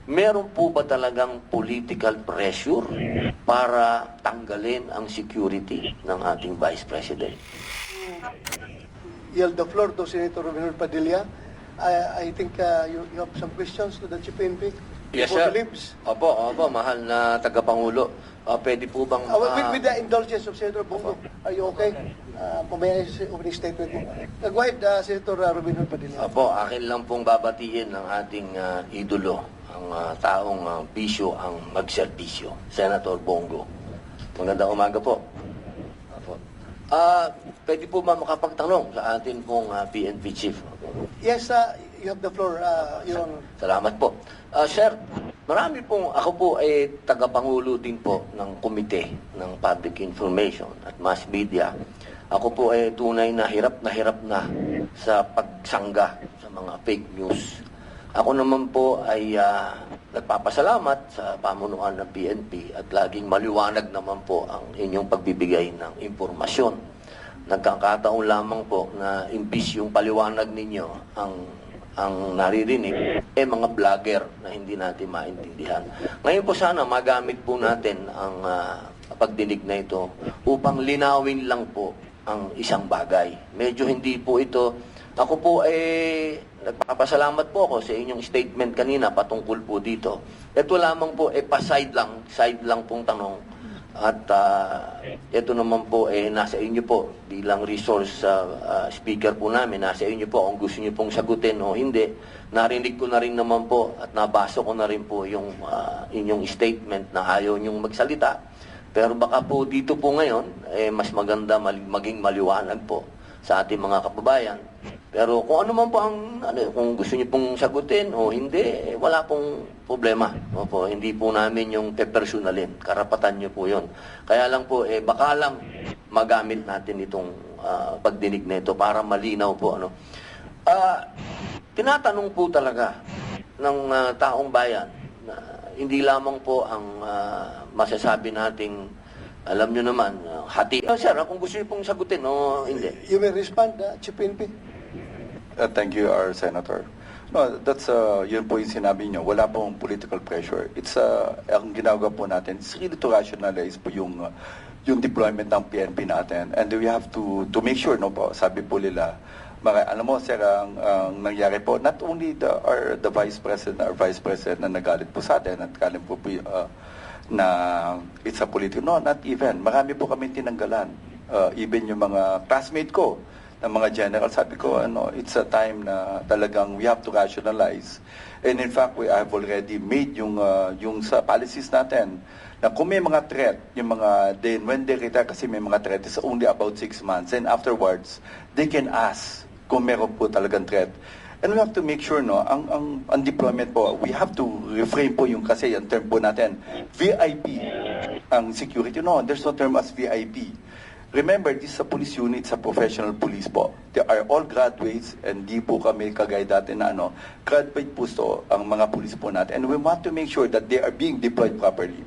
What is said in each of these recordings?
meron po ba talagang political pressure para tanggalin ang security ng ating Vice President? Yield the floor to Senator Robinor Padilla. I think you have some questions to the Chief PNP. Yes, before sir. he leaves. Opo, mahal na tagapangulo. Pwede po bang... With the indulgence of Senator Bongo, are you okay? Pumaya yung opening statement mo. Go ahead, Senator Robinor Padilla. Opo, akin lang pong babatiin ng ating idolo, ang taong bisyo ang magserbisyo, Senator Bongo. Magandang umaga po. Opo. Pwede po ba makapagtanong sa atin pong PNP Chief? Yes, you have the floor, Your Honor. Salamat po. Sir, ako po ay tagapangulo din po ng Komite ng Public Information at Mass Media. Ako po ay tunay na hirap na sa pagsangga sa mga fake news. Ako naman po ay nagpapasalamat sa pamunuan ng PNP at laging maliwanag naman po ang inyong pagbibigay ng impormasyon. Nagkakataon lamang po na imbis yung paliwanag ninyo ang naririnig, mga vlogger na hindi natin maintindihan. Ngayon po sana magamit po natin ang pagdinig na ito upang linawin lang po ang isang bagay. Medyo hindi po ito, ako po nagpapasalamat po ako sa inyong statement kanina patungkol po dito. Ito lamang po side lang pong tanong. At ito naman po nasa inyo po bilang resource speaker po namin, nasa inyo po kung gusto niyo pong sagutin o hindi. Narinig ko na rin naman po at nabasa ko na rin po yung inyong statement na ayaw niyong magsalita. Pero baka po dito po ngayon mas maganda maging maliwanag po sa ating mga kababayan. Pero kung ano man po kung gusto niyo pong sagutin o hindi, wala pong problema. Opo, hindi po namin yung pepersonalin. Karapatan niyo po yun. Kaya lang po, baka lang magamit natin itong pagdinig na ito para malinaw po. Tinatanong po talaga ng taong bayan na hindi lamang po ang masasabi nating alam nyo naman, hati. Sir, kung gusto niyo pong sagutin o hindi. You may respond, Chief PNP. Thank you, our Senator. No, that's yun po yung sinabi niyo. Wala pong political pressure. It's ang ginagawa po natin is really to rationalize po yung deployment ng PNP natin. And we have to make sure, no po, sabi po nila, alam mo, sir, ang nangyari po, not only the Vice President, our Vice President na nagalit po sa atin, at kalim po na it's a political, no, not even. Marami po kami tinanggalan. Even yung mga classmate ko, ng mga general, sabi ko, it's a time na talagang we have to rationalize. And in fact, we have already made yung sa policies natin na kung may mga threat, when they retire, kasi may mga threat, it's only about 6 months. And afterwards, they can ask kung meron po talagang threat. And we have to make sure, ang deployment po, we have to reframe po yung kasi yung term po natin, VIP, ang security. No, there's no term as VIP. Remember, this is a police unit, sa professional police po. They are all graduates, and di po kami kagaya dati na graduate po ang mga police po natin. And we want to make sure that they are being deployed properly.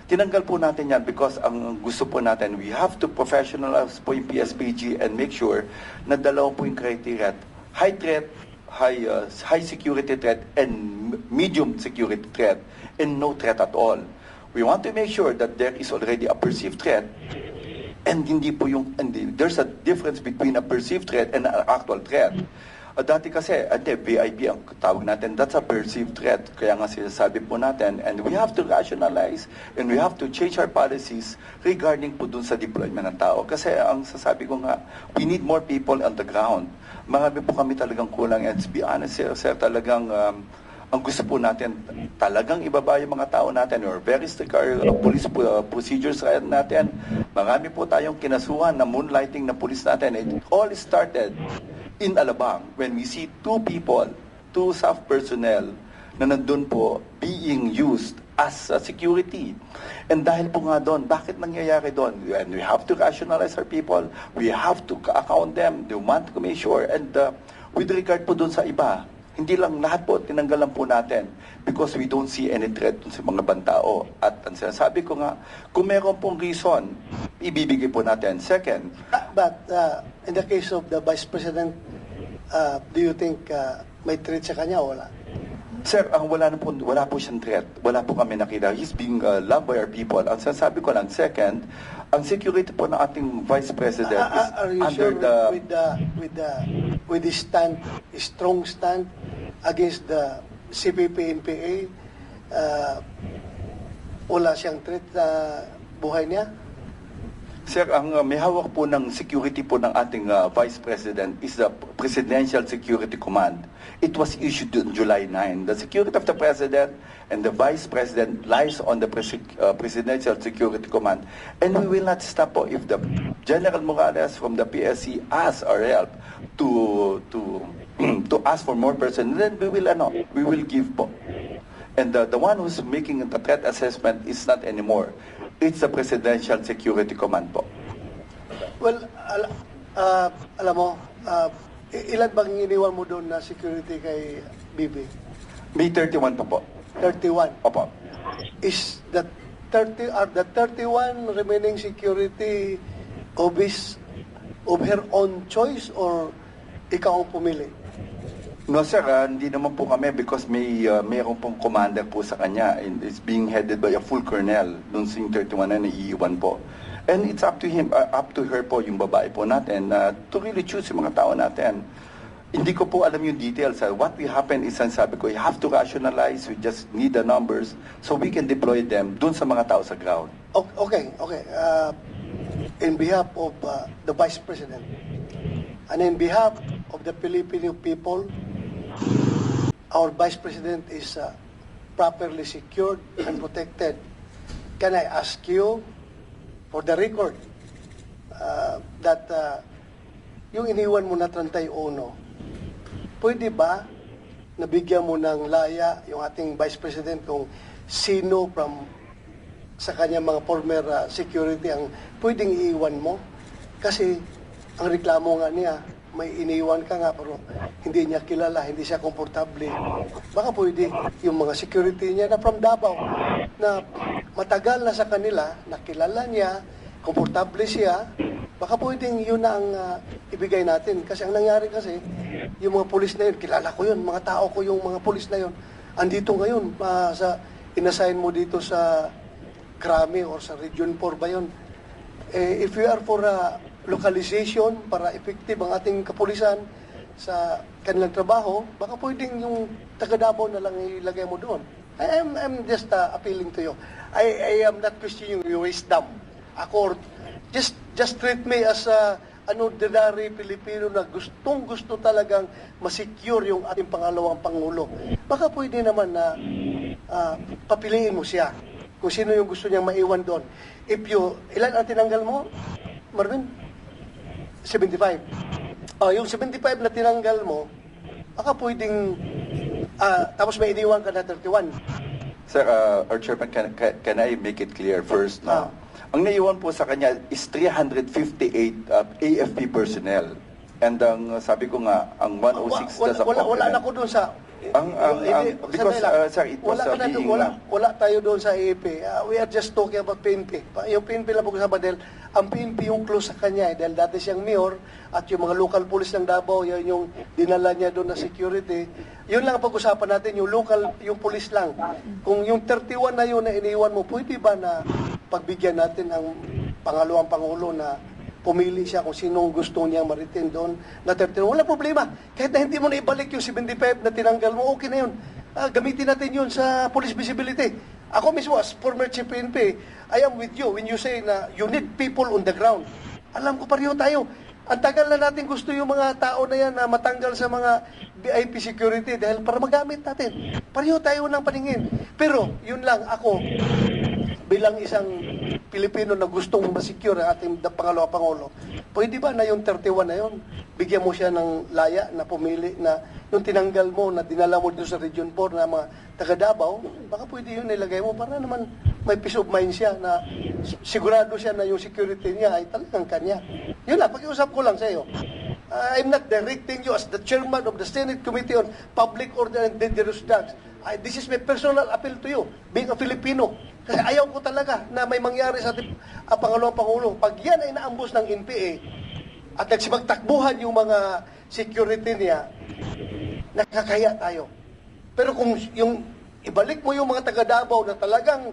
Tinanggal po natin yan because ang gusto po natin, we have to professionalize po yung PSPG and make sure na dalawa po yung criteria. High threat, high security threat, and medium security threat, and no threat at all. We want to make sure that there is already a perceived threat. And there's a difference between a perceived threat and an actual threat. Dati kasi, VIP ang tawag natin, that's a perceived threat. Kaya nga sinasabi po natin, and we have to rationalize, and we have to change our policies regarding po dun sa deployment ng tao. Kasi ang sasabi ko nga, we need more people on the ground. Marami po kami talagang kulang. And to be honest, sir, talagang ang gusto po natin, talagang ibaba yung mga tao natin or very strict police procedures natin. Marami po tayong kinasuhan na moonlighting na police natin. It all started in Alabang when we see two staff personnel na nandun po being used as security. And dahil po nga doon, bakit nangyayari doon? And we have to rationalize our people. We have to account them. We want to make sure. And with regard po doon sa iba, hindi lang lahat po, tinanggalan po natin because we don't see any threat sa mga bantao. At ang sinasabi ko nga, kung meron pong reason, ibibigay po natin. Second, But in the case of the Vice President, do you think may threat sa kanya o wala? Sir, wala po siyang threat. Wala po kami nakita. He's being loved by our people. Ang sasabi ko lang, second, ang security po ng ating Vice President is Are you under sure the... with the stand, strong stand against the CPP, NPA, wala siyang threat sa buhay niya? Sir, ang may hawak po ng security po ng ating Vice President is the Presidential Security Command. It was issued on July 9. The security of the President and the Vice President lies on the Presidential Security Command. And we will not stop po if the General Morales from the PSC asks our help to ask for more personnel, then we will give po. And the one who's making the threat assessment is not anymore. It's the Presidential Security Command po. Well, alam mo, ilan bang iniwan mo doon na security kay Bibi? May 31 pa po. 31. Opo. Is the 31 remaining security of her own choice or ikaw ang pumili? No sir, hindi naman po kami because mayroon pong commander po sa kanya and it's being headed by a full colonel dun sa 31 na naiiwan po. And it's up to him, up to her po yung babae po natin to really choose yung mga tao natin. Hindi ko po alam yung details. What will happen is, sabi ko, you have to rationalize, we just need the numbers so we can deploy them dun sa mga tao sa ground. Okay. In behalf of the Vice President and in behalf of the Filipino people, our Vice President is properly secured and protected. Can I ask you, for the record, that yung iniwan mo na 31, pwede ba nabigyan mo ng laya yung ating Vice President kung sino sa kanya mga former security ang pwedeng iiwan mo? Kasi ang reklamo nga niya, may iniwan ka nga pero hindi niya kilala, hindi siya komportable. Baka pwede yung mga security niya na from Davao na matagal na sa kanila, nakilala niya, komportable siya, baka pwedeng yun na ang ibigay natin. Kasi ang nangyari kasi, yung mga pulis na yun, kilala ko yun, mga tao ko yung mga pulis na yun, andito ngayon, inassign mo dito sa Krami or sa Region 4 ba yun? If you are for localization para effective ang ating kapulisan sa kanilang trabaho, baka pwedeng yung taga-Davao na lang ilagay mo doon. I'm just appealing to you. I am not questioning your wisdom. Ako, just treat me as an ordinary Pilipino na gusto talagang masecure yung ating pangalawang Pangulo. Baka pwede naman na papiliin mo siya kung sino yung gusto niyang maiwan doon. Ilan ang tinanggal mo, Marvin? 75. Yung 75 na tinanggal mo, baka pwedeng, tapos may iniwan ka na 31. Sir, our chairman, can I make it clear first? No? Ang naiwan po sa kanya is 358 AFP personnel. And ang sabi ko nga, ang 106 na sa wala na ko doon sa... because, sir, it was being... Wala tayo doon sa AFP. We are just talking about PNP. Yung PNP lang pag-usapan dahil ang PNP yung close sa kanya dahil dati siyang mayor at yung mga local police ng Davao, yun yung dinala niya doon na security. Yun lang ang pag-usapan natin, yung local, yung police lang. Kung yung 31 na yun na iniwan mo, pwede ba na pagbigyan natin ang pangalawang Pangulo na pumili siya kung sinong gusto niyang maritin doon na 31. Wala problema. Kahit na hindi mo na ibalik yung 75 na tinanggal mo, okay na yun. Gamitin natin yun sa police visibility. Ako mismo, as former chief PNP, I am with you when you say na you need people on the ground. Alam ko pareho tayo. Ang tagal na natin gusto yung mga tao na yan na matanggal sa mga VIP security dahil para magamit natin. Pareho tayo ng paningin. Pero, yun lang, ako, bilang isang Pilipino na gustong masecure ang ating pangalawang Pangulo, pwede ba na yung 31 na yun, bigyan mo siya ng laya na pumili na yung tinanggal mo, na dinala mo doon sa Region 4 na mga taga-Davao, baka pwede yun nilagay mo para naman may peace of mind siya na sigurado siya na yung security niya ay talagang kanya. Yun lang, pag-iusap ko lang sa iyo. I'm not directing you as the chairman of the Senate Committee on Public Order and Dangerous Drugs. This is my personal appeal to you, being a Filipino. Kasi ayaw ko talaga na may mangyari sa ating pangalawang Pangulo. Pag yan ay naambos ng NPA at nagsipagtakbuhan yung mga security niya, nakakaya tayo. Pero kung yung ibalik mo yung mga taga Davao na talagang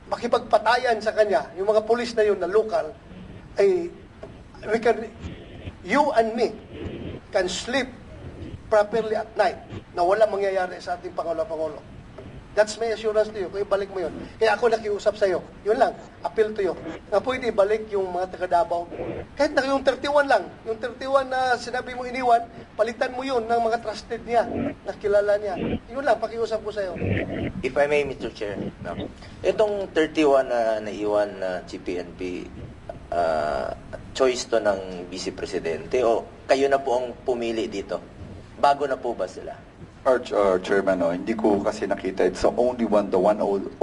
makipagpatayan sa kanya, yung mga pulis na yun na local, ay you and me can sleep properly at night na wala mangyayari sa ating Pangulo. That's my assurance to you. Kung ibalik mo yun. Kaya ako nakiusap sa'yo. Yun lang. Appeal to you. Na pwede ibalik yung mga taga Davao. Kahit na yung 31 lang. Yung 31 na sinabi mo iniwan, palitan mo yun ng mga trusted niya. Nakilala niya. Yun lang. Pakiusap ko sa'yo. If I may, Mr. Chair, no? Itong 31 na naiwan na GPNP, choice to ng Vice Presidente o kayo na po ang pumili dito? Bago na po ba sila? Our chairman, no, hindi ko kasi nakita. It's only the 106,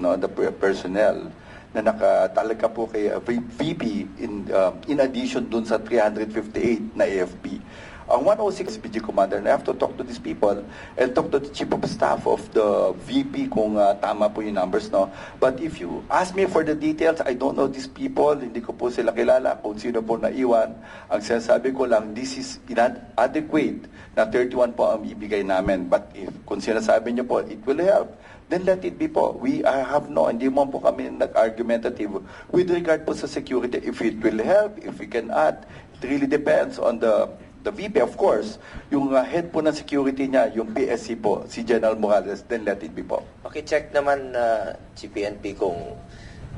no, the personnel na nakatalaga po kay VP in addition dun sa 358 na AFP. Ang 106 PG Commander, and I have to talk to these people and talk to the Chief of Staff of the VP kung tama po yung numbers, no. But if you ask me for the details, I don't know these people, hindi ko po sila kilala kung sino po naiwan. Ang sinasabi ko lang, this is inadequate na 31 po ang ibigay namin. But if kung sinasabi niyo po, it will help, then let it be po. We have hindi mo po kami nag-argumentative with regard po sa security. If it will help, if we can add, it really depends on the VP, of course. Yung head po ng security niya, yung PSC po, si General Morales, then let it be po. Check naman na GPNP kung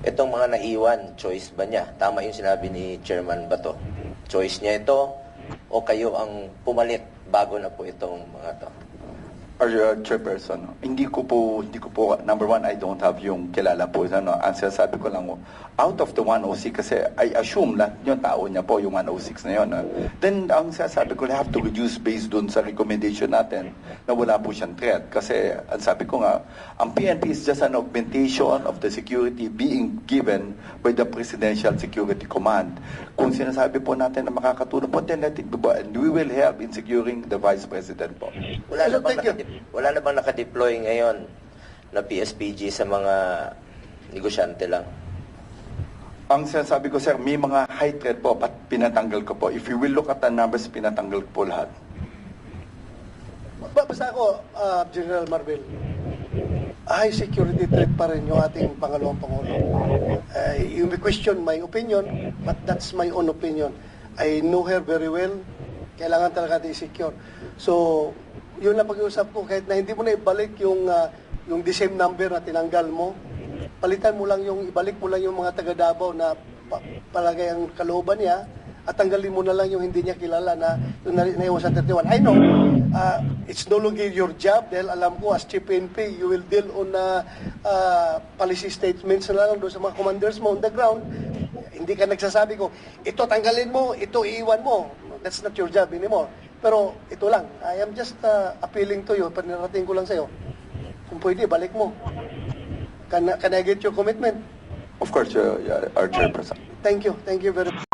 itong mga naiwan, choice ba niya? Tama yung sinabi ni Chairman Bato. Choice niya ito o kayo ang pumalit bago na po itong mga to? Our chairperson, hindi ko po, number one, I don't have yung kilala po. Ang sinasabi ko lang, out of the 106, kasi I assume lahat yung tao niya po, yung 106 na yun. Then, ang sinasabi ko, I have to reduce based dun sa recommendation natin na wala po siyang threat. Kasi, ang sabi ko nga, ang PNP is just an augmentation of the security being given by the Presidential Security Command. Kung sinasabi po natin na makakatulong po, then let it be, and we will help in securing the Vice President po. Wala na bang nakadeploy ngayon na PSPG sa mga negosyante lang? Ang sinasabi ko, sir, may mga high threat po, pinatanggal ko po. If you will look at the numbers, pinatanggal ko po lahat. Basta ako, General Marvel, high security threat pa rin yung ating Pangalawang Pangulo. You may question my opinion, but that's my own opinion. I know her very well. Kailangan talaga i-secure. So, yun lang pag-iusap ko. Kahit na hindi mo na ibalik yung the same number na tinanggal mo, palitan mo lang ibalik mo lang yung mga taga Davao na palagay ang kalooban niya, at tanggalin mo na lang yung hindi niya kilala na yung naiwan sa 31. I know, it's no longer your job dahil alam ko as Chief PNP, you will deal on policy statements na lang doon sa mga commanders mo on the ground. Hindi ka nagsasabi ko, ito tanggalin mo, ito iiwan mo. That's not your job anymore. Pero ito lang, I am just appealing to you, panirating ko lang sa'yo. Kung pwede, balik mo. Can I get your commitment? Of course, our chairperson. Thank you very much.